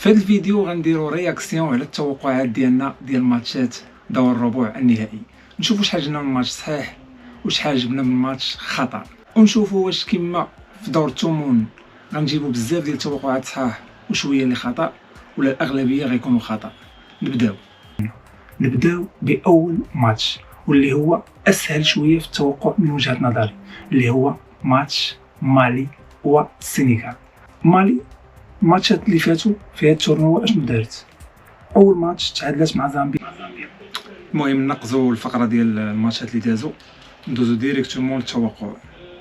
في هذا الفيديو غنديرو رياكسيون على التوقعات ديالنا ديال ماتشات دور الربع النهائي. نشوفوا واش عجبنا من الماتش صحيح واش عجبنا من الماتش خطا، ونشوفوا واش كما في دور الثمن غنجيبوا بزاف ديال التوقعات صحاح وشويه اللي خطا، ولا الاغلبيه غيكونوا خطا. نبداو باول ماتش واللي هو اسهل شويه في التوقع من وجهه نظري، اللي هو ماتش مالي والسنغال. مالي الماتشات اللي فاتوا في هاد التورنوا اشنو دارت؟ اول ماتش تعادلات مع زامبيا. المهم نقزوا الفقره ديال الماتشات اللي دازوا، ندوزو ديريكتومون للتوقع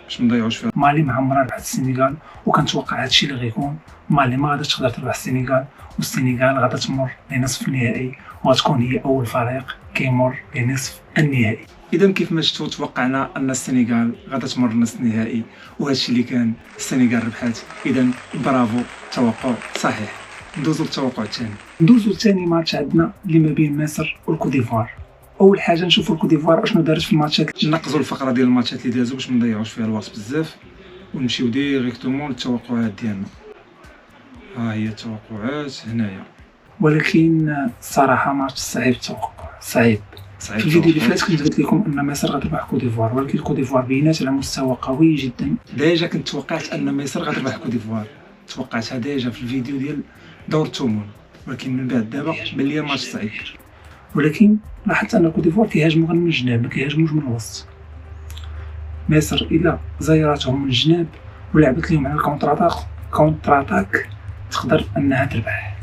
باش ما نضيعوش فيها. مالي معمره ربحت السنغال، وكنتوقع هادشي اللي غيكون. مالي ما غاديش تقدر تربح السنغال، والسنغال غادا تمر لنصف النهائي وغتكون هي اول فريق كيمر لنصف النهائي. اذا كيف ما شفتوا توقعنا ان السنغال غادا تمر لنصف النهائي، وهادشي اللي كان. السنغال ربحات، اذا برافو، توقع صحيح. ندوزو للتوقع الثاني. ندوزو لثاني ماتش عندنا اللي ما بين مصر والكوديفوار. اول حاجه نشوفوا الكوديفوار اشنو دارت في الماتشات. نقزوا الفقره ديال الماتشات اللي دازوا باش ما نضيعوش فيها الوقت بزاف، ونمشيو ديريكتومون للتوقعات ديالنا. ها هي التوقعات هنايا. ولكن الصراحه ماتش صعيب التوقع، صعيب. في الفيديو اللي فات كنت قلت لكم ان مصر غتربح كوديفوار، ولكن الكوديفوار بينات على مستوى قوي جدا. ديجا كنت توقعت ان مصر غتربح كوديفوار، توقعتها ديجا في الفيديو ديال دور الثمن، ولكن من بعد دابا بان لي ماتش صعيب. ولكن لاحظت ان كوديفوار كيهاجموا غير من الجناب، ما كيهاجموش من الوسط. مصر الا زيراتهم من الجناب ولعبت لهم على الكونتراتاك تقدر انها تربح.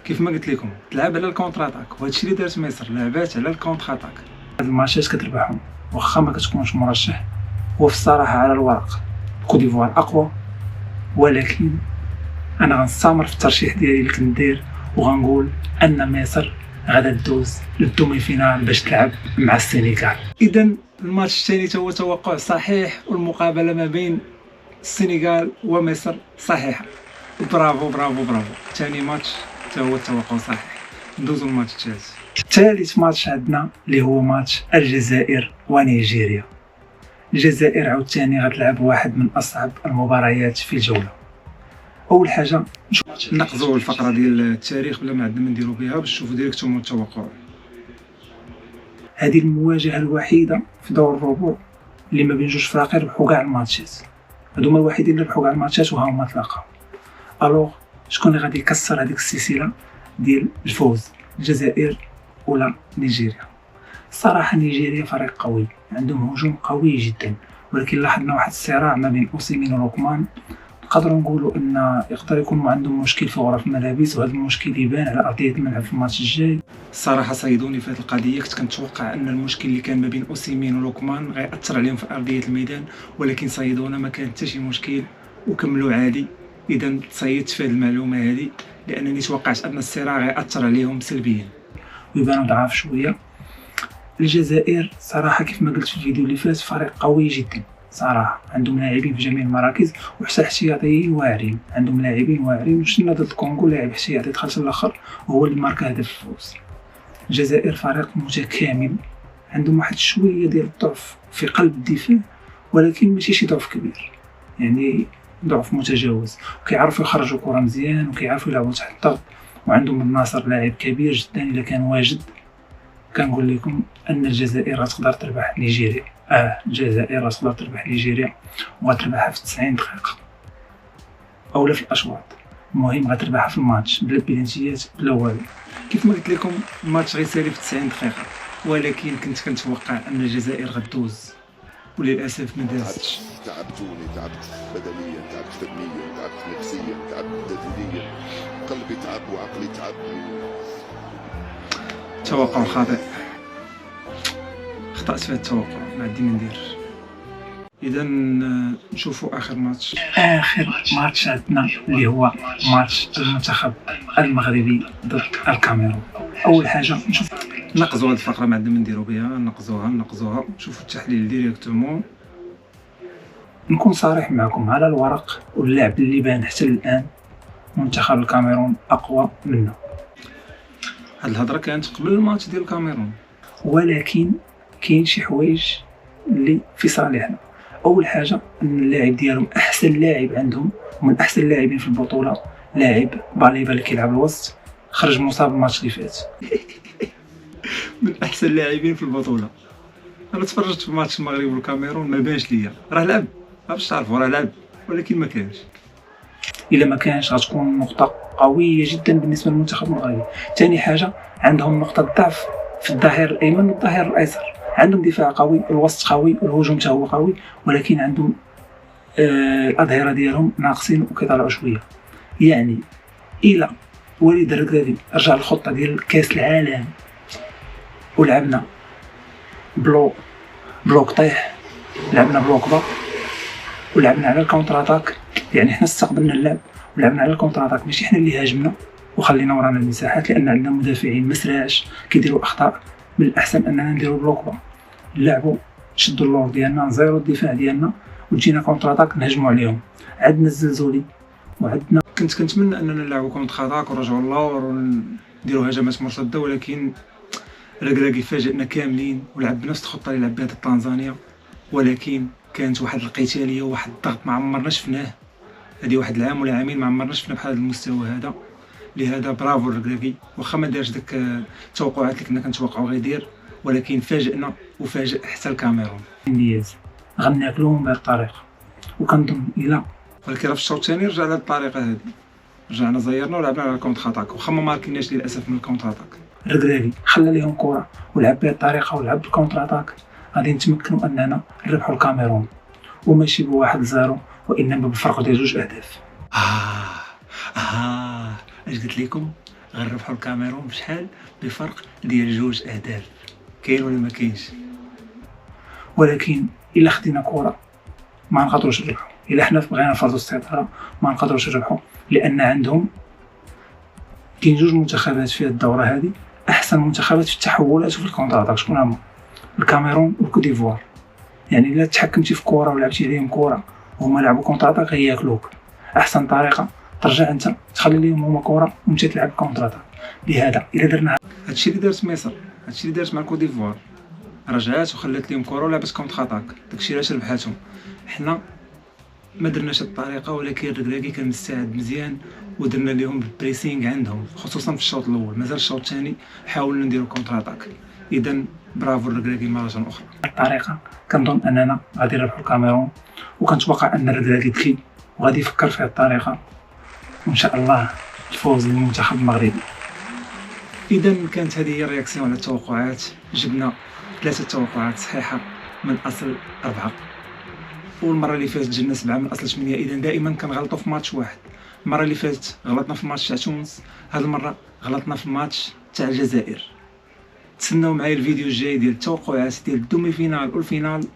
كيف ما قلت لكم تلعب على الكونتراتاك، وهادشي اللي دارت مصر، لعبات على الكونتراتاك. هاد الماتشات كتربحهم واخا ما كتكونش مرشح. وفي الصراحه على الورق كوديفوار اقوى، ولكن انا غنستمر في الترشيح ديالي اللي كنت داير، وغنقول ان مصر غادا تدوز للدومي فينال باش تلعب مع السنغال. اذا الماتش الثاني هو توقع صحيح، والمقابله ما بين السنغال ومصر صحيحه. برافو برافو برافو. ثاني ماتش هو التوقع صحيح. ندوزو الماتش الثالث. ثالث ماتش عندنا اللي هو ماتش الجزائر ونيجيريا. الجزائر عاوتاني غتلعب واحد من اصعب المباريات في الجوله. اول حاجه نقزوا الفقره ديال التاريخ بلا ما عندنا نديرو بها باش نشوفوا ديريكتومون التوقع. هذه المواجهه الوحيده في دور الربع اللي ما بين جوج فراقي ربحوا كاع الماتشات. هادوما الوحيدين اللي ربحوا كاع الماتشات وها هما تلاقاو. الوغ شكون اللي غادي يكسر هذيك السلسله ديال الفوز، الجزائر ولا نيجيريا؟ الصراحه نيجيريا فريق قوي، عندهم هجوم قوي جدا، ولكن لاحظنا واحد الصراع ما بين اوسيمين ولوكمان. نقدروا نقولوا ان يقدر يكون عندهم مشكل في غرف الملابس، وهذا المشكل يبان على ارضيه الملعب في الماتش الجاي. الصراحه صيدوني في هذه القضيه. كنت كنتوقع ان المشكل اللي كان ما بين اوسيمين ولوكمان غيأثر عليهم في ارضيه الميدان، ولكن صيدونا ما كان حتى شي مشكل وكملوا عادي. اذا تصيدت في هذه المعلومه هذه، لانني توقعت ان الصراع غيأثر عليهم سلبيا ويبانوا ضعاف شويه. الجزائر صراحه كيف ما قلت في الفيديو اللي فات فريق قوي جدا صراحه، عندهم لاعبين في جميع المراكز وحتى احتياطيين واعرين. عندهم لاعبين واعرين، وشفنا ضد الكونغو لاعب احتياطي دخل في الاخر وهو اللي ماركا هدف الفوز. الجزائر فريق متكامل، عندهم واحد شويه ديال الضعف في قلب الدفاع، ولكن ماشي شي ضعف كبير، يعني ضعف متجاوز. وكيعرفوا يخرجوا كره مزيان وكيعرفوا يلعبوا تحت الضغط، وعندهم الناصر لاعب كبير جدا الا كان واجد. كنقول لكم ان الجزائر غتقدر تربح نيجيريا. الجزائر غتقدر تربح نيجيريا، وغتربحها في 90 دقيقه اولا في الاشواط. المهم غتربحها في الماتش بلا بلانتيات بلا والو. كيف ما قلت لكم الماتش غيسالي في 90 دقيقه، ولكن كنت كنتوقع ان الجزائر غدوز، وللاسف ما دازتش. تعبتوني، تعبت بدنيا، تعبت فنيا، تعبت نفسيا، تعبت ذهنيا، قلبي تعب وعقلي تعب. توقع خاطئ، اخطأت في التوقع، ما عندي ما ندير. اذا نشوفوا اخر ماتش. اخر ماتش عندنا اللي هو ماتش المنتخب المغربي ضد الكاميرون. اول حاجه نشوف نقزوا هذه الفقره، ما عندنا ما نديرو بها، نقزوها نشوفوا التحليل ديريكتومون. نكون صريح معكم، على الورق واللعب اللي بان حتى الان منتخب الكاميرون اقوى منا. هاد الهضره كانت قبل الماتش ديال الكاميرون، ولكن كاين شي حوايج اللي في صالحنا. اول حاجه ان اللاعب ديالهم احسن لاعب عندهم ومن احسن اللاعبين في البطوله لاعب باليبا اللي كيلعب الوسط خرج مصاب الماتش اللي فات. من احسن اللاعبين في البطوله. انا تفرجت في ماتش المغرب والكاميرون ما بانش ليا راه لعب باش تعرفوا راه لعب ولكن ما كانش. الا ما كانش غتكون نقطه قويه جدا بالنسبه للمنتخب المغربي. ثاني حاجه عندهم نقطه ضعف في الظهير الايمن والظهير الايسر. عندهم دفاع قوي، الوسط قوي، والهجوم حتى هو قوي، ولكن عندهم الاظهره ديالهم ناقصين وكيطلعوا شويه. يعني الى وليد الركراكي رجع للخطه ديال كاس العالم ولعبنا بلوك طيح، لعبنا بلوك با ولعبنا على الكونتر اتاك، يعني حنا استقبلنا اللعب ولعبنا على الكونتر اتاك، ماشي حنا اللي هاجمنا وخلينا ورانا المساحات، لان عندنا مدافعين مسراش كيديروا اخطاء. من الاحسن اننا نديروا بلوك با، نلعبوا نشدوا اللور ديالنا، نزيروا الدفاع ديالنا وتجينا كونتر اتاك نهجموا عليهم. عندنا الزلزولي وعندنا كنت كنتمنى اننا نلعبوا كونتر اتاك ونرجعوا اللور ونديروا هجمات مرتده، ولكن الركراكي فاجئنا كاملين ولعب بنفس الخطه اللي لعب بها تنزانيا، ولكن كانت واحد القتاليه وواحد الضغط ما عمرنا شفناه. هذه واحد العام ولا عامين ما عمرنا شفنا بحال هذا المستوى هذا. لهذا برافو الركراكي، واخا ما دارش داك التوقعات اللي كنا كنتوقعوا غيدير، ولكن فاجئنا وفاجئ حتى الكاميرون. دياز غناكلوهم بهذه الطريقه، وكنظن الى ولكن راه في الشوط الثاني رجعنا لهذه الطريقه هذه، رجعنا زيرنا ولعبنا على الكونتر اتاك، واخا ما ماركيناش للاسف من الكونتر اتاك. الركراكي خلى ليهم كره ولعب بهذه الطريقه ولعب بالكونتر اتاك، غادي نتمكنوا اننا نربحوا الكاميرون، وماشي بواحد زيرو وانما بفرق ديال 2 أهداف. اش قلت لكم؟ غنربحوا الكاميرون بشحال؟ بفرق ديال 2 أهداف. كاين ولا ما كاينش؟ ولكن الا خدينا كره ما نقدروش نربحوا، الا حنا بغينا نفرضوا السيطره ما نقدروش نربحوا، لان عندهم كاين 2 منتخبات في الدوره هذه احسن منتخبات في التحولات وفي الكونتر اتاك. شكون هما؟ الكاميرون والكوت ديفوار. يعني الا تحكمتي في كره ولعبتي عليهم كره وهما لعبوا كونتر اتاك غياكلوك. احسن طريقه ترجع انت تخلي لهم هما كره وانت تلعب كونتر اتاك. لهذا الا درنا هادشي اللي دارت مصر، هادشي اللي دارت مع الكوت ديفوار، رجعات وخلات لهم كره ولعبت كونتر اتاك، داكشي علاش ربحاتهم. حنا ما درناش هاد الطريقه، ولكن الركراكي كان مستعد مزيان ودرنا لهم البريسينغ عندهم، خصوصا في الشوط الاول. مازال الشوط الثاني حاولنا نديروا كونتر اتاك. اذا برافو الركراكي مره اخرى. الطريقه كنظن اننا غادي نربحوا الكاميرون، وكنتوقع ان الركراكي ذكي وغادي يفكر في هذه الطريقه، وان شاء الله الفوز للمنتخب المغربي. اذا كانت هذه هي الرياكسيون على التوقعات. جبنا 3 توقعات صحيحه من اصل 4، والمره اللي فاتت جبنا 7 من اصل 8. اذا دائما كنغلطوا في ماتش واحد. المره اللي فاتت غلطنا في الماتش تاع تونس، هذه المره غلطنا في الماتش تاع الجزائر. تسناو معايا الفيديو الجاي ديال التوقعات ديال الدومي فينال والفينال،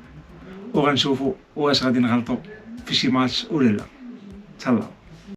وغنشوفوا واش غادي نغلطوا في شي ماتش ولا لا. تهلاو.